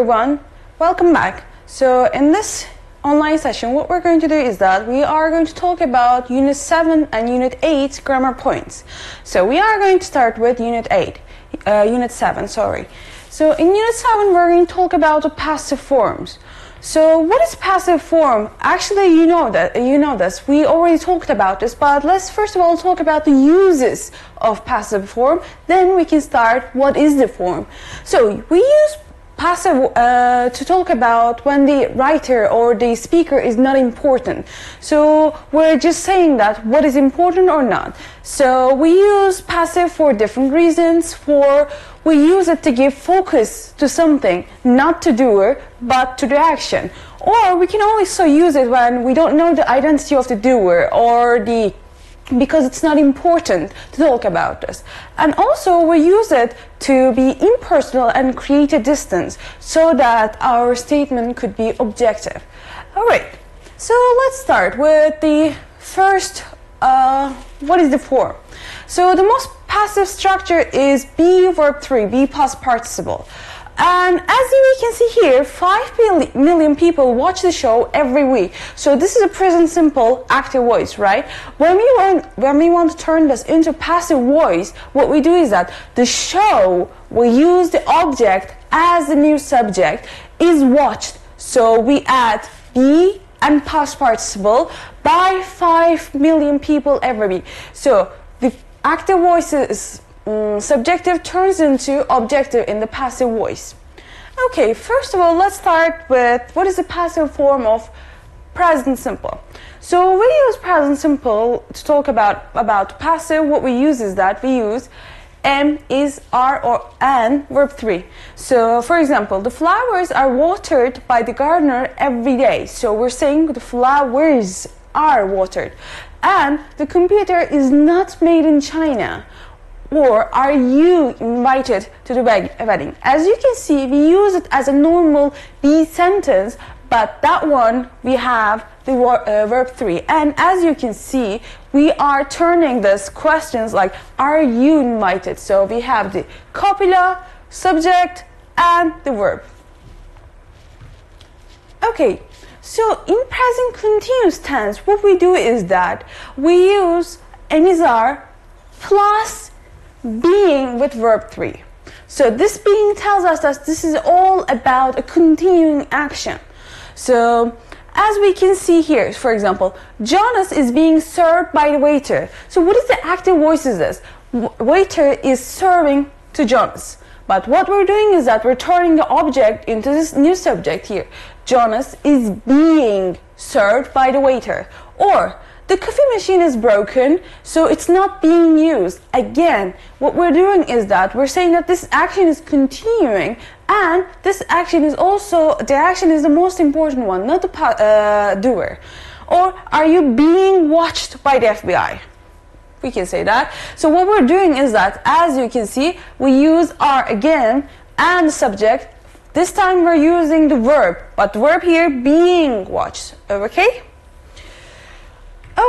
everyone, welcome back. So in this online session, what we're going to do is that we are going to talk about Unit 7 and Unit 8 grammar points. So we are going to start with Unit 7, sorry. So in Unit 7, we're going to talk about the passive forms. So what is passive form? Actually, you know this. We already talked about this, but let's first of all talk about the uses of passive form. Then we can start what is the form. So we use passive to talk about when the writer or the speaker is not important. So we're just saying that what is important or not. So we use passive for different reasons. We use it to give focus to something, not to doer, but to the action. Or we can also use it when we don't know the identity of the doer or because it's not important to talk about this. And also we use it to be impersonal and create a distance so that our statement could be objective. Alright, so let's start with the first, what is the form? So the most passive structure is be verb 3, be past participle. And as you can see here, 5 million people watch the show every week. So this is a present simple active voice, right? When we want to turn this into passive voice, what we do is that the show will use the object as the new subject is watched. So we add be and past participle by 5 million people every week. So the active voice is subjective turns into objective in the passive voice. Okay, first of all, let's start with what is the passive form of present simple. So we use present simple to talk about passive. What we use is that we use am, is, are, or and verb 3. So for example, the flowers are watered by the gardener every day. So we're saying the flowers are watered. And the computer is not made in China. Or are you invited to the wedding? As you can see, we use it as a normal be sentence, but that one we have the verb 3. And as you can see, we are turning this questions like are you invited? So we have the copula, subject, and the verb. Okay, so in present continuous tense, what we do is that we use am, is, are plus being with verb 3. So this being tells us that this is all about a continuing action. So as we can see here, for example, Jonas is being served by the waiter. So what is the active voice is this? Waiter is serving to Jonas. But what we're doing is that we're turning the object into this new subject here. Jonas is being served by the waiter. Or the coffee machine is broken, so it's not being used. Again, what we're doing is that we're saying that this action is continuing, and this action is also, the action is the most important one, not the doer. Or are you being watched by the FBI? We can say that. So what we're doing is that, as you can see, we use are again and the subject. This time we're using the verb, but the verb here being watched. Okay?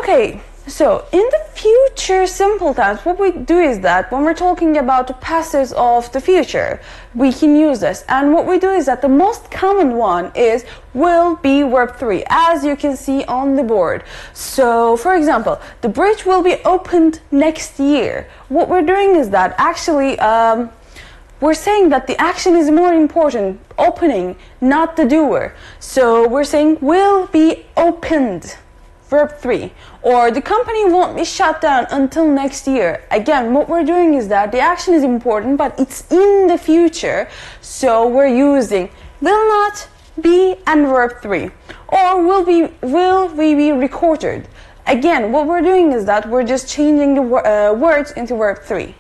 Okay, so in the future simple tense, what we do is that when we're talking about the passives of the future, we can use this. And what we do is that the most common one is will be verb 3, as you can see on the board. So, for example, the bridge will be opened next year. What we're doing is that actually we're saying that the action is more important, opening, not the doer. So we're saying will be opened. Verb 3. Or the company won't be shut down until next year. Again, what we're doing is that the action is important, but it's in the future. So we're using will not be and verb 3. Or will we be recorded? Again, what we're doing is that we're just changing the words into verb 3.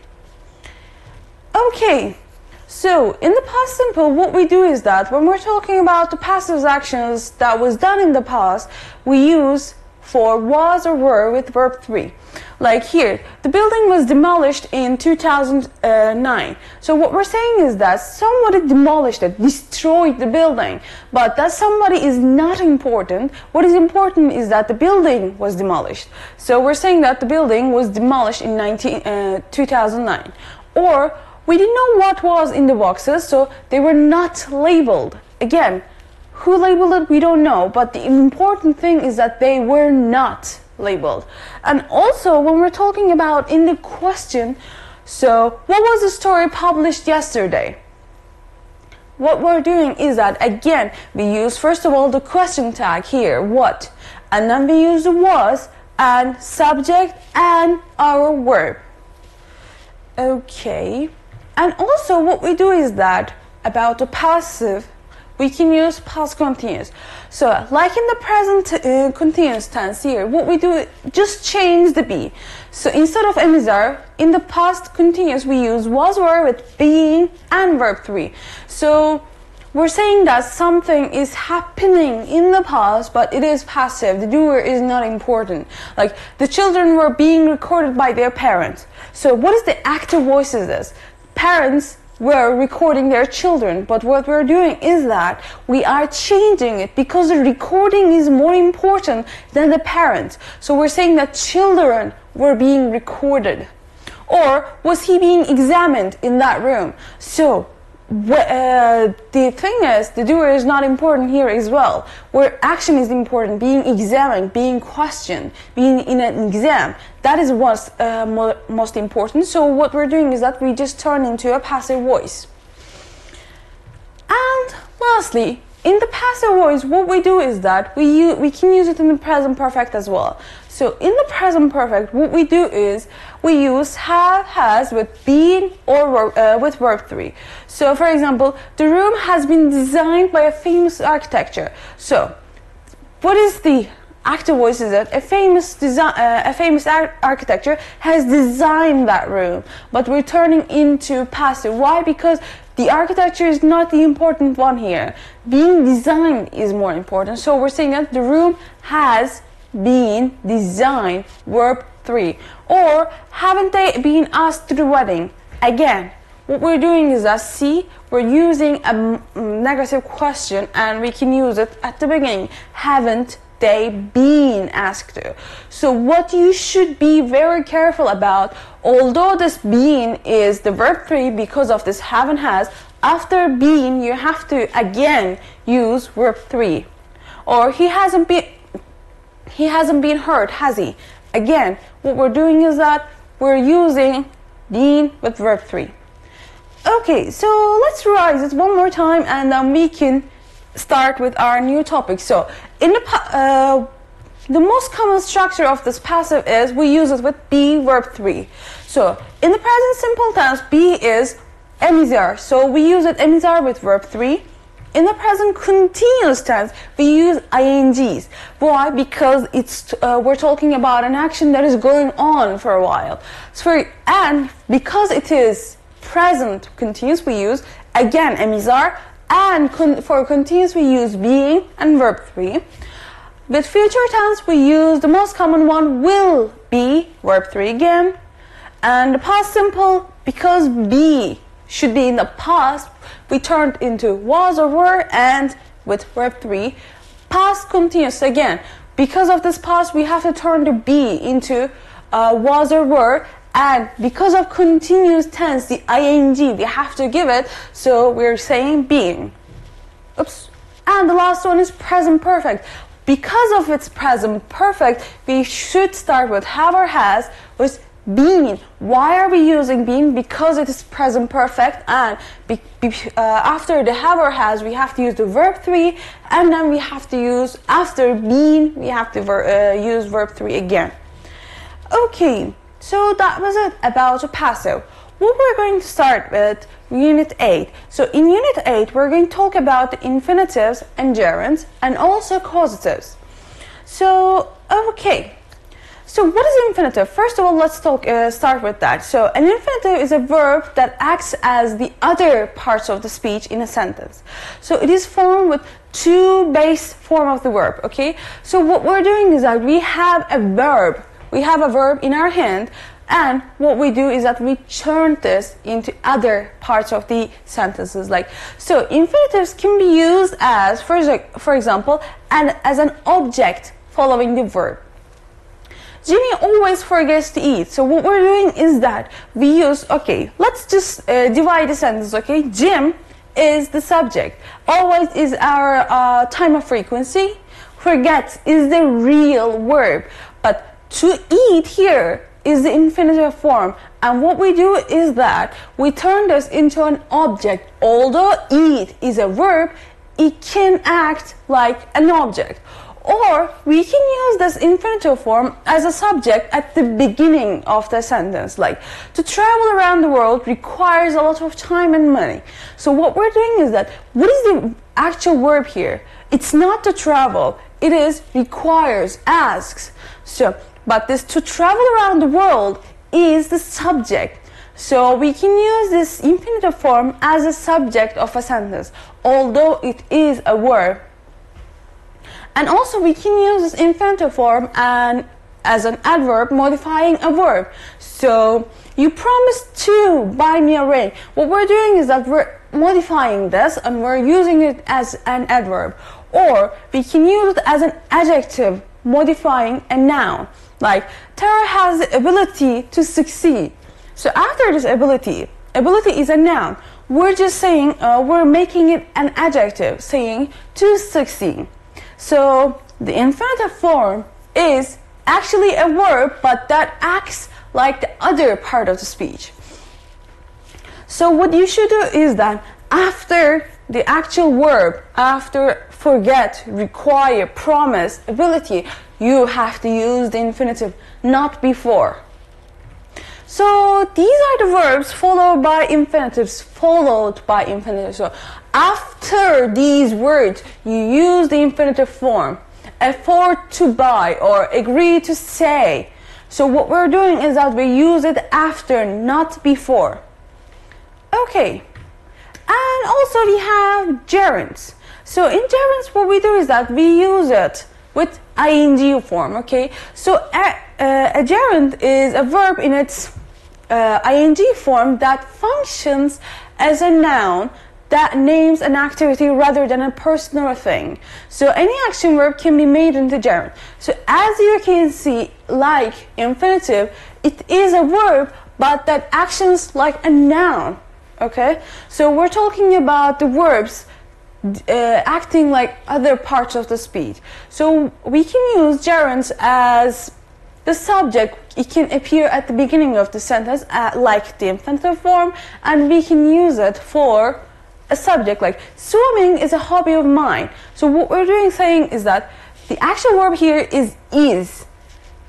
Okay. So, in the past simple, what we do is that when we're talking about the passive actions that was done in the past, we use for was or were with verb 3. Like here, the building was demolished in 2009. So what we're saying is that somebody demolished it, destroyed the building. But that somebody is not important. What is important is that the building was demolished. So we're saying that the building was demolished in 2009. Or we didn't know what was in the boxes, so they were not labeled. again, who labeled it, we don't know, but the important thing is that they were not labeled. And also, when we're talking about in the question, so what was the story published yesterday? What we're doing is that, again, we use first of all the question tag here, what, and then we use the was and subject and our verb. Okay, and also what we do is that about the passive, we can use past continuous. So like in the present continuous tense here, what we do, just change the be. So instead of emissar, in the past continuous we use was, were with being and verb 3. So we're saying that something is happening in the past, but it is passive. The doer is not important. Like the children were being recorded by their parents. So what is the active voice is this? Parents were recording their children, but what we're doing is that we are changing it because the recording is more important than the parents. So we're saying that children were being recorded. Or was he being examined in that room? So the thing is, the doer is not important here as well. Where action is important, being examined, being questioned, being in an exam, that is what's most important. So what we're doing is that we just turn into a passive voice. And lastly, in the passive voice, what we do is that we can use it in the present perfect as well. So in the present perfect, what we do is we use have, has with being or with verb 3. So for example, the room has been designed by a famous architecture. So what is the active voice is that a famous architecture has designed that room, but we're turning into passive. Why? Because the architecture is not the important one here. Being designed is more important. So we're saying that the room has been designed, verb 3. Or haven't they been asked to the wedding? Again, what we're doing is that see, we're using a negative question and we can use it at the beginning. Haven't they been asked to? So what you should be very careful about, although this been is the verb 3 because of this have and has, after been you have to again use verb 3. Or he hasn't been hurt, has he? Again, what we're doing is that we're using been with verb 3. Okay, so let's revise it one more time and then we can start with our new topic. So in the most common structure of this passive is we use it with be verb 3. So in the present simple tense, be is emissar. So we use it emissar with verb 3. In the present continuous tense, we use ings. Why? Because it's we're talking about an action that is going on for a while. And because it is present continuous, we use again emissar, and for continuous we use being and verb 3. With future tense, we use the most common one, will be, verb 3 again. And the past simple, because be should be in the past, we turned into was or were, and with verb 3. Past continuous, again, because of this past, we have to turn the be into was or were, and because of continuous tense, the ing, we have to give it, so we're saying being. Oops. And the last one is present perfect. Because of its present perfect, we should start with have or has with being. Why are we using being? Because it is present perfect, and after the have or has, we have to use the verb 3, and then we have to use, after being, we have to use verb 3 again. Okay, so that was it about the passive. What we're going to start with Unit 8. So in Unit 8, we're going to talk about the infinitives and gerunds, and also causatives. So, okay. So what is infinitive? First of all, let's start with that. So an infinitive is a verb that acts as the other parts of the speech in a sentence. So it is formed with two base form of the verb, okay? So what we're doing is that we have a verb. We have a verb in our hand, and what we do is that we turn this into other parts of the sentences. So infinitives can be used as, for example, as an object following the verb. Jimmy always forgets to eat. So what we're doing is that we use, okay, let's just divide the sentence, okay? Jim is the subject. Always is our time of frequency. Forget is the real verb. But to eat here is the infinitive form. And what we do is that we turn this into an object. Although eat is a verb, it can act like an object. Or we can use this infinitive form as a subject at the beginning of the sentence. Like, to travel around the world requires a lot of time and money. So what we're doing is that, what is the actual verb here? It's not to travel. It is requires, asks. So, but this to travel around the world is the subject. So we can use this infinitive form as a subject of a sentence, although it is a verb. And also we can use this infinitive form and as an adverb modifying a verb. So, you promised to buy me a ring. What we're doing is that we're modifying this and we're using it as an adverb. Or we can use it as an adjective modifying a noun. Like, Tara has the ability to succeed. So after this ability is a noun. We're just saying, we're making it an adjective, saying to succeed. So the infinitive form is actually a verb, but that acts like the other part of the speech. So what you should do is that after the actual verb, after forget, require, promise, ability, you have to use the infinitive, not before. So these are the verbs followed by infinitives, So after these words, you use the infinitive form. Afford to buy or agree to say. So what we're doing is that we use it after, not before. Okay. And also we have gerunds. So in gerunds, what we do is that we use it with ing form, okay? So a gerund is a verb in its ing form that functions as a noun that names an activity rather than a person or a thing. So any action verb can be made into gerund. So as you can see, like infinitive, it is a verb, but that actions like a noun, okay? So we're talking about the verbs acting like other parts of the speech. So we can use gerunds as the subject. It can appear at the beginning of the sentence like the infinitive form, and we can use it for a subject like swimming is a hobby of mine. So what we're doing saying is that the actual verb here is,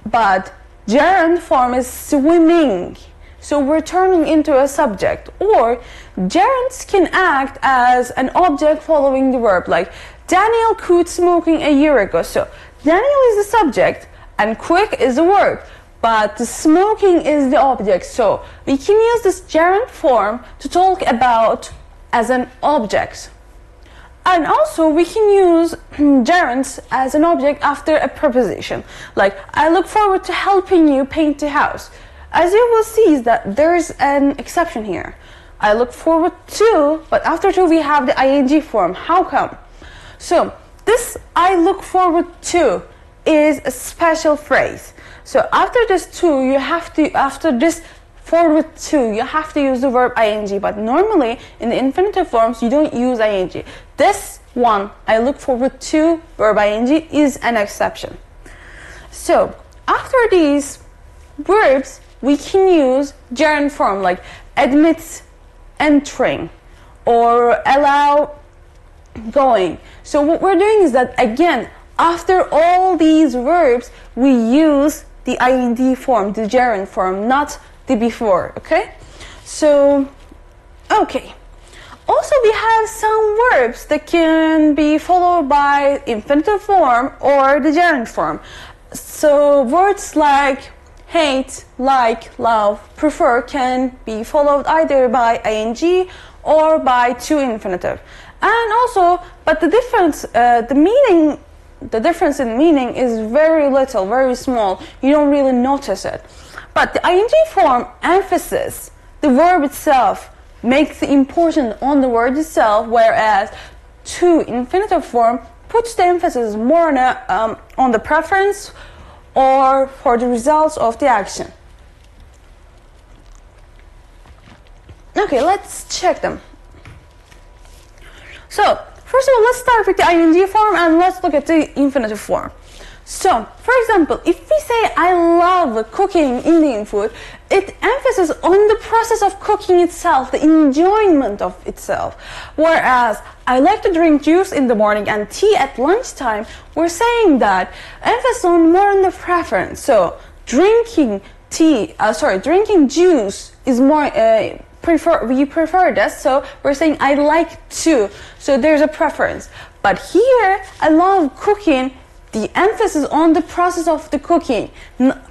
but gerund form is swimming. So we're turning into a subject. Or gerunds can act as an object following the verb, like Daniel quit smoking a year ago. So Daniel is the subject and quit is the verb, but the smoking is the object. So we can use this gerund form to talk about as an object. And also we can use gerunds as an object after a preposition. Like, I look forward to helping you paint the house. As you will see is that there's an exception here. I look forward to, but after to we have the ing form. How come? So this I look forward to is a special phrase. So after this to, you have to, after this forward to, you have to use the verb ing, but normally in the infinitive forms you don't use ing. This one, I look forward to, verb ing, is an exception. So after these verbs, we can use gerund form like admit entering or allow going. So what we're doing is that, again, after all these verbs, we use the ing form, the gerund form, not the before, okay? So, okay. Also, we have some verbs that can be followed by infinitive form or the gerund form. So words like hate, like, love, prefer can be followed either by ing or by to infinitive. And also, but the difference, the difference in meaning is very little, very small. You don't really notice it. But the ing form emphasis the verb itself, makes the importance on the word itself, whereas to infinitive form puts the emphasis more on the preference or for the results of the action. Okay, let's check them. So, first of all, let's start with the ing form and let's look at the infinitive form. So, for example, if we say I love cooking Indian food, it emphasizes on the process of cooking itself, the enjoyment of itself. Whereas I like to drink juice in the morning and tea at lunchtime, we're saying that emphasis on more on the preference. So, drinking juice is more we prefer this, so we're saying I like to. So there's a preference. But here, I love cooking. The emphasis on the process of the cooking.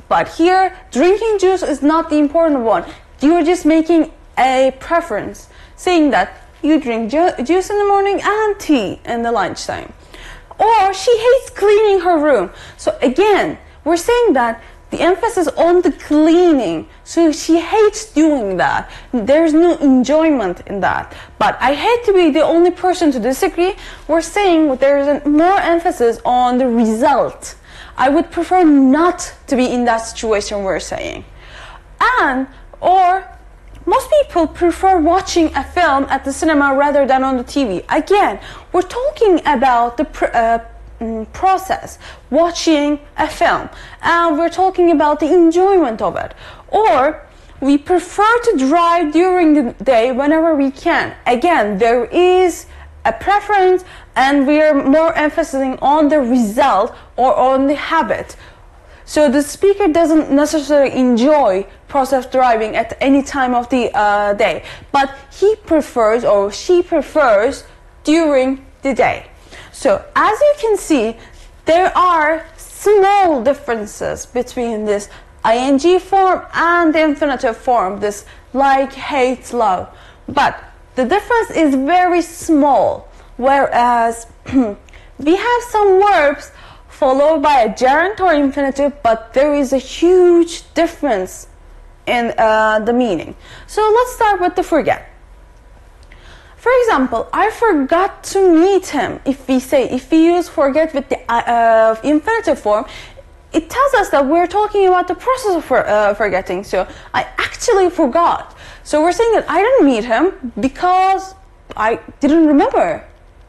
But here, drinking juice is not the important one. You're just making a preference, saying that you drink juice in the morning and tea in the lunchtime. Or she hates cleaning her room. So again, we're saying that the emphasis on the cleaning. So she hates doing that. There's no enjoyment in that. But I hate to be the only person to disagree. We're saying there's more emphasis on the result. I would prefer not to be in that situation, we're saying. Or most people prefer watching a film at the cinema rather than on the TV. Again, we're talking about the process, watching a film, and we're talking about the enjoyment of it. Or we prefer to drive during the day whenever we can. Again, there is a preference and we are more emphasizing on the result or on the habit. So the speaker doesn't necessarily enjoy process driving at any time of the day, but he prefers or she prefers during the day. So, as you can see, there are small differences between this ing form and the infinitive form, this like, hate, love. But the difference is very small, whereas we have some verbs followed by a gerund or infinitive, but there is a huge difference in the meaning. So, let's start with the forget. For example, I forgot to meet him. If we use forget with the infinitive form, it tells us that we're talking about the process of forgetting. So I actually forgot. So we're saying that I didn't meet him because I didn't remember.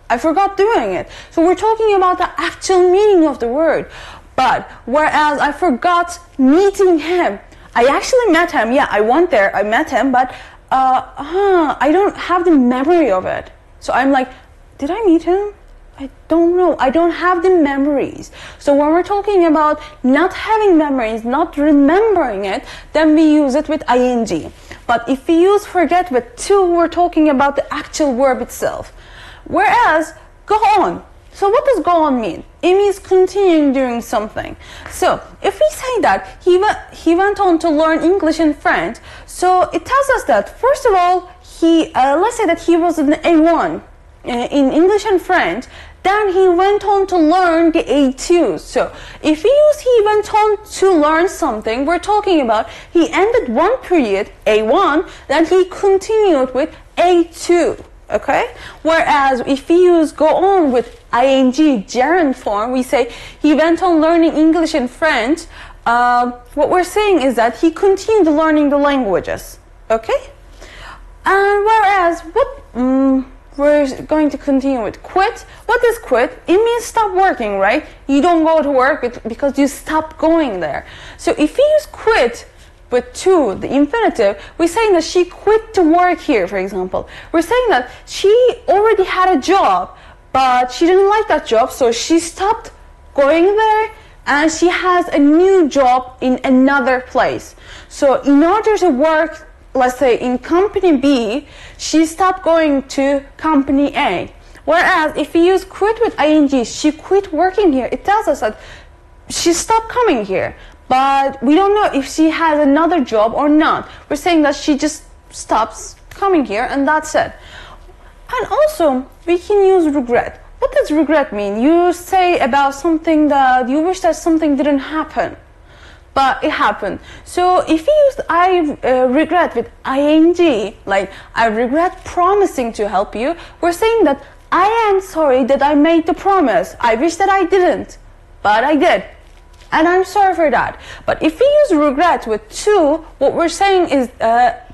I forgot doing it. So we're talking about the actual meaning of the word. But whereas I forgot meeting him, I actually met him. Yeah, I went there, I met him, but I don't have the memory of it. So I'm like, did I meet him? I don't know. I don't have the memories. So when we're talking about not having memories, not remembering it, then we use it with ing. But if we use forget with to, we're talking about the actual verb itself. Whereas, go on. So what does go on mean? It means continuing doing something. So if we say that he went on to learn English and French, so it tells us that first of all, let's say that he was an A1 in English and French, then he went on to learn the A2. So if we use he went on to learn something, we're talking about he ended one period, A1, then he continued with A2. Okay? Whereas if we use go on with ing gerund form, we say he went on learning English and French. What we're saying is that he continued learning the languages. Okay? And whereas we're going to continue with quit. What is quit? It means stop working, right? You don't go to work because you stop going there. So if we use quit with to, the infinitive, we're saying that she quit to work here, for example. We're saying that she already had a job, but she didn't like that job, so she stopped going there, and she has a new job in another place. So in order to work, let's say in company B, she stopped going to company A. Whereas if we use quit with ing, she quit working here, it tells us that she stopped coming here. But we don't know if she has another job or not. We're saying that she just stops coming here and that's it. And also, we can use regret. What does regret mean? You say about something that you wish that something didn't happen, but it happened. So if you use I regret with ing, like I regret promising to help you, we're saying that I am sorry that I made the promise. I wish that I didn't, but I did. And I'm sorry for that. But if we use regret with to, what we're saying is that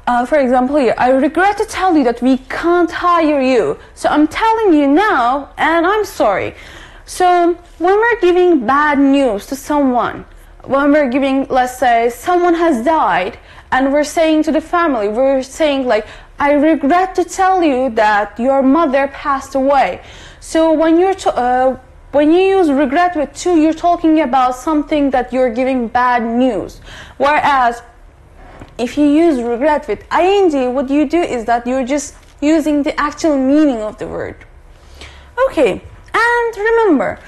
For example here, I regret to tell you that we can't hire you. So I'm telling you now, and I'm sorry. So when we're giving bad news to someone, when we're giving, let's say, someone has died, and we're saying to the family, we're saying like, I regret to tell you that your mother passed away. So when you use regret with to, you're talking about something that you're giving bad news. Whereas if you use regret with ing, what you do is that you're just using the actual meaning of the word. Okay, and remember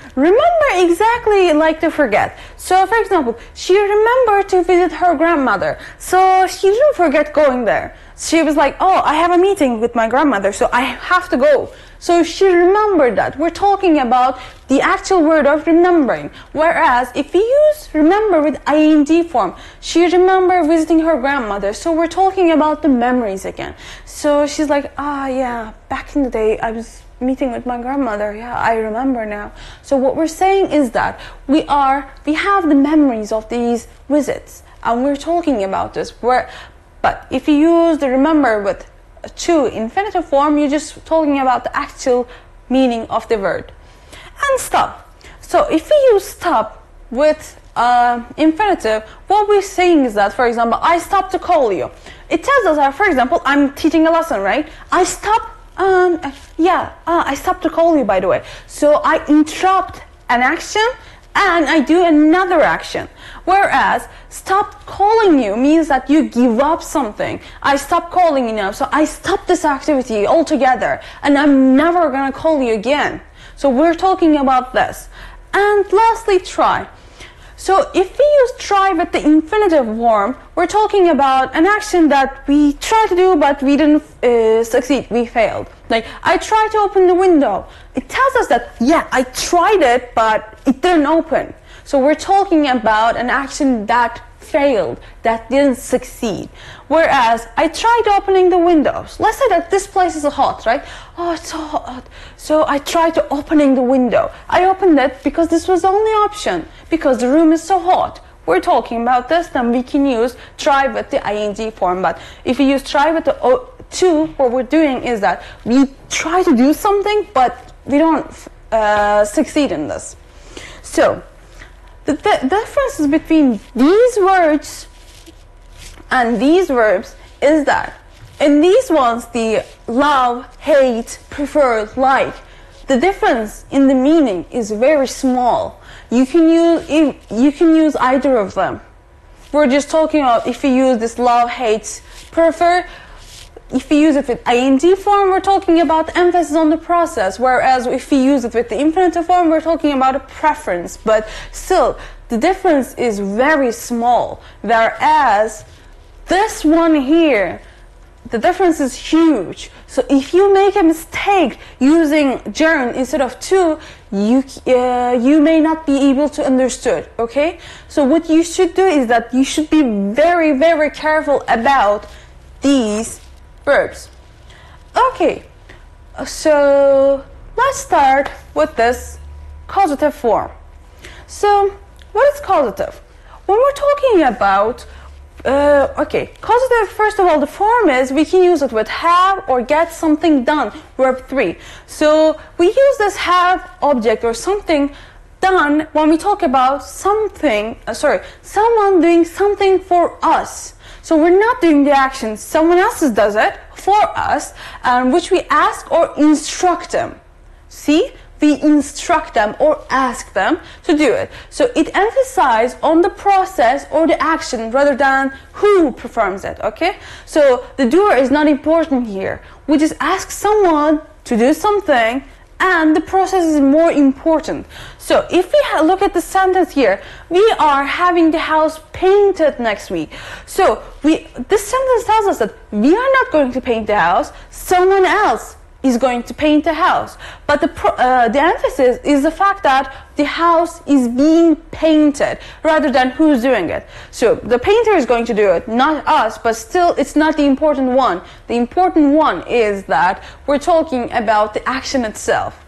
exactly like to forget. So for example, she remembered to visit her grandmother, so she didn't forget going there. She was like, oh, I have a meeting with my grandmother, so I have to go. So she remembered that. We're talking about the actual word of remembering. Whereas if we use remember with ing form, she remembered visiting her grandmother. So we're talking about the memories again. So she's like, yeah, back in the day I was meeting with my grandmother. Yeah, I remember now. So what we're saying is that we have the memories of these visits, and we're talking about this. But if you use the remember with to infinitive form, you're just talking about the actual meaning of the word. And stop. So if we use stop with infinitive, what we're saying is that, for example, I stopped to call you. It tells us that, for example, I'm teaching a lesson, right? I stopped to call you, by the way. So I interrupt an action and I do another action. Whereas stop calling you means that you give up something. I stop calling you now, so I stop this activity altogether and I'm never gonna call you again. So we're talking about this. And lastly, try. So if we use try with the infinitive form, we're talking about an action that we tried to do but we didn't succeed, we failed. Like, I tried to open the window. It tells us that, yeah, I tried it but it didn't open. So we're talking about an action that failed, that didn't succeed. Whereas I tried opening the windows. Let's say that this place is hot, right? Oh, it's so hot. So I tried to opening the window. I opened it because this was the only option, because the room is so hot. We're talking about this, then we can use try with the ing form. But if we use try with the to, what we're doing is that we try to do something, but we don't succeed in this. So the difference between these words and these verbs is that in these ones, the love, hate, prefer, like, the difference in the meaning is very small. You can use either of them. We're just talking about if you use this love, hate, prefer. If we use it with ing form, we're talking about emphasis on the process, whereas if we use it with the infinitive form, we're talking about a preference. But still, the difference is very small, whereas this one here, the difference is huge. So if you make a mistake using gerund instead of to, you may not be able to understood, okay? So what you should do is that you should be very, very careful about these verbs. Okay, so let's start with this causative form. So what is causative? When we're talking about causative, first of all, the form is we can use it with have or get something done, verb 3. So we use this have object or something done when we talk about something, someone doing something for us. So we're not doing the action, someone else does it for us, which we ask or instruct them. See? We instruct them or ask them to do it. So it emphasizes on the process or the action rather than who performs it, okay? So the doer is not important here. We just ask someone to do something and the process is more important. So if we look at the sentence here, we are having the house painted next week. So this sentence tells us that we are not going to paint the house, someone else is going to paint the house. But the emphasis is the fact that the house is being painted rather than who's doing it. So the painter is going to do it, not us, but still it's not the important one. The important one is that we're talking about the action itself.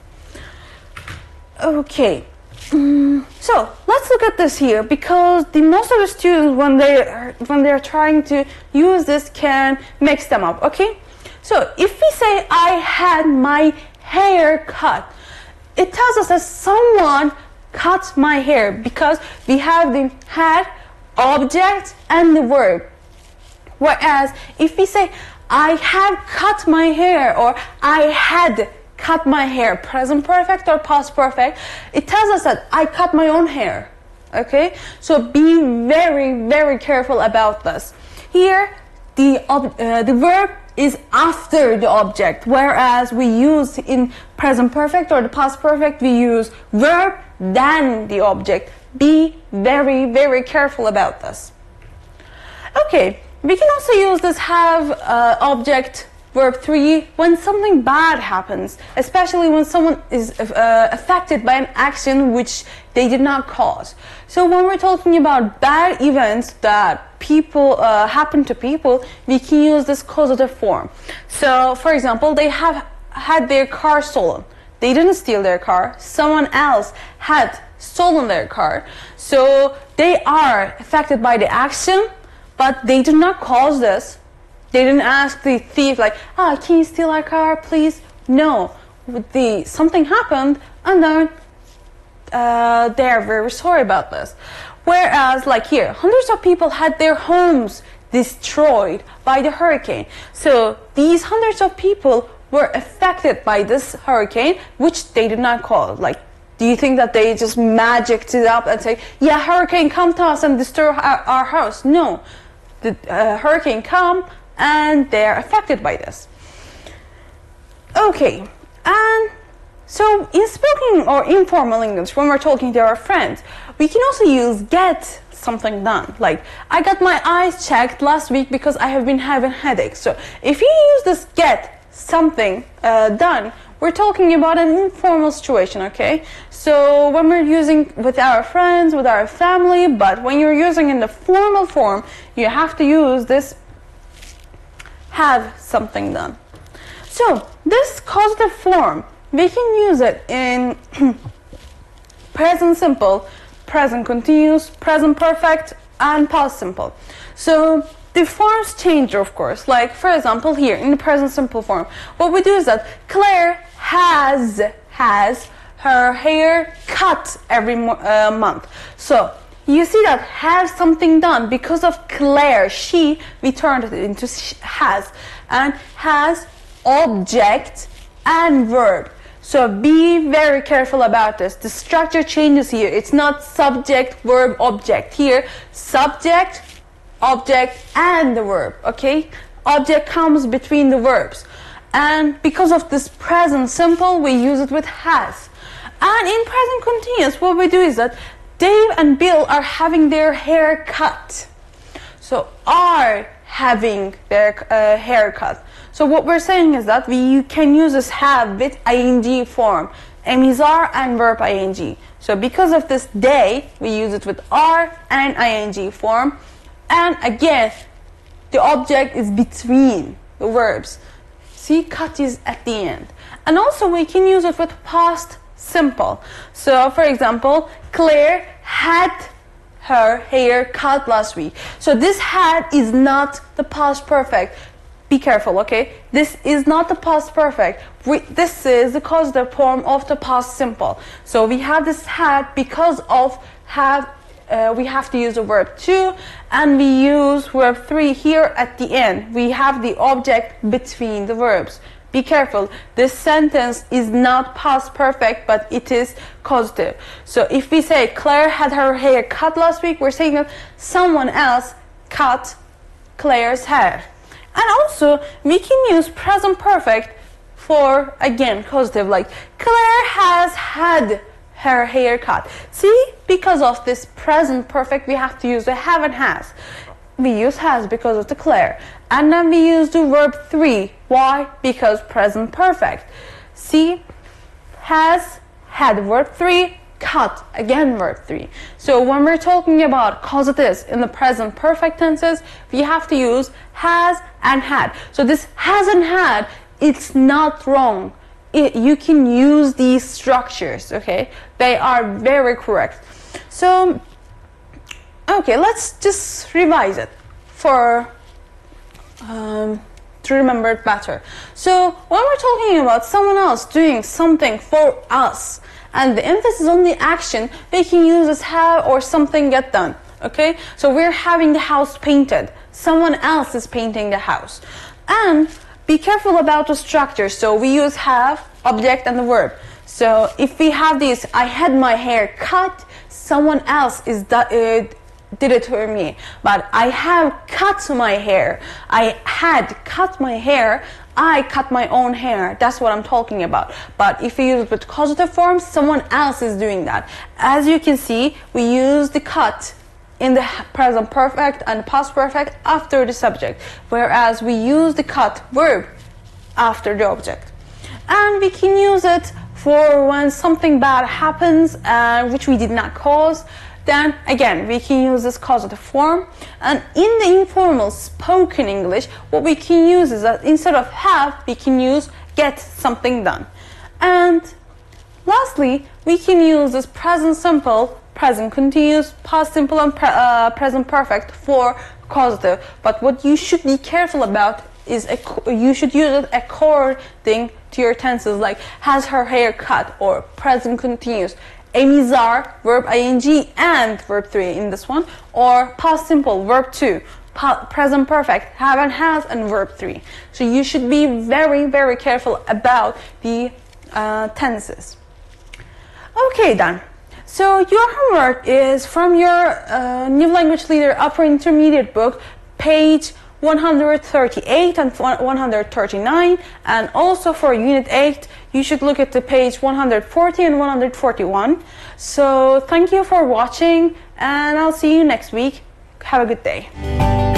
Okay, So let's look at this here, because the most of the students when they're trying to use this can mix them up. Okay, so if we say I had my hair cut, it tells us that someone cut my hair, because we have the had, object, and the verb. Whereas if we say I have cut my hair, or I had cut my hair, present perfect or past perfect, it tells us that I cut my own hair. Okay, so be very, very careful about this. Here, the verb is after the object, whereas we use in present perfect or the past perfect, we use verb then the object. Be very, very careful about this. Okay, we can also use this have object verb 3 when something bad happens, especially when someone is affected by an action which they did not cause. So when we're talking about bad events that people happen to people, we can use this causative form. So for example, they have had their car stolen. They didn't steal their car, someone else had stolen their car. So they are affected by the action, but they did not cause this. They didn't ask the thief like, can you steal our car, please? No, something happened, and then they're very sorry about this. Whereas like here, hundreds of people had their homes destroyed by the hurricane. So these hundreds of people were affected by this hurricane, which they did not cause. Like, do you think that they just magicked it up and say, yeah, hurricane, come to us and destroy our house? No, the hurricane come and they're affected by this. Okay, and so in spoken or informal English, when we're talking to our friends, we can also use get something done. Like, I got my eyes checked last week because I have been having headaches. So if you use this get something done, we're talking about an informal situation, okay? So when we're using with our friends, with our family, but when you're using in the formal form, you have to use this have something done. So this causative form, we can use it in present simple, present continuous, present perfect, and past simple. So the forms change, of course. Like, for example, here in the present simple form, what we do is that Claire has her hair cut every month. So you see that have something done because of Claire. She, we turned it into has, and has object and verb. So be very careful about this. The structure changes here. It's not subject, verb, object. Here, subject, object, and the verb, okay? Object comes between the verbs. And because of this present simple, we use it with has. And in present continuous, what we do is that Dave and Bill are having their hair cut. So are having their hair cut. So what we're saying is that you can use this have with ing form, are and verb ing. So because of this they, we use it with are and ing form. And again, the object is between the verbs. See, cut is at the end. And also we can use it with past simple. So for example, Claire had her hair cut last week. So this had is not the past perfect. Be careful, okay? This is not the past perfect. This is the causative form of the past simple. So we have this had because of have. We have to use the verb to, and we use verb 3 here at the end. We have the object between the verbs. Be careful. This sentence is not past perfect, but it is causative. So if we say Claire had her hair cut last week, we're saying that someone else cut Claire's hair. And also, we can use present perfect for, again, causative, like Claire has had her hair cut. See, because of this present perfect, we have to use the have and has. We use has because of the Claire. And then we use the verb 3. Why? Because present perfect. See, has, had verb 3, cut, again verb 3. So when we're talking about causatives in the present perfect tenses, we have to use has and had. So this has and had, it's not wrong. you can use these structures, okay? They are very correct. So, okay, let's just revise it for to remember it better. So when we're talking about someone else doing something for us, and the emphasis on the action, we can use as have or something get done. Okay, so we're having the house painted. Someone else is painting the house. And be careful about the structure. So we use have, object, and the verb. So if we have this, I had my hair cut, someone else is did it for me. But I have cut my hair. I had cut my hair. I cut my own hair. That's what I'm talking about. But if we use it with causative form, someone else is doing that. As you can see, we use the cut in the present perfect and past perfect after the subject, whereas we use the cut verb after the object. And we can use it for when something bad happens, which we did not cause. Then again, we can use this causative form. And in the informal spoken English, what we can use is that instead of have, we can use get something done. And lastly, we can use this present simple, present continuous, past simple, and present perfect for causative. But what you should be careful about is you should use it according to your tenses, like has her hair cut, or present continuous. Amy's are, verb ing and verb 3 in this one, or past simple, verb 2, present perfect, have and has, and verb 3. So you should be very, very careful about the tenses. Okay then. So your homework is from your New Language Leader Upper Intermediate book, page 138 and 139, and also for Unit 8 you should look at the page 140 and 141. So thank you for watching, and I'll see you next week. Have a good day.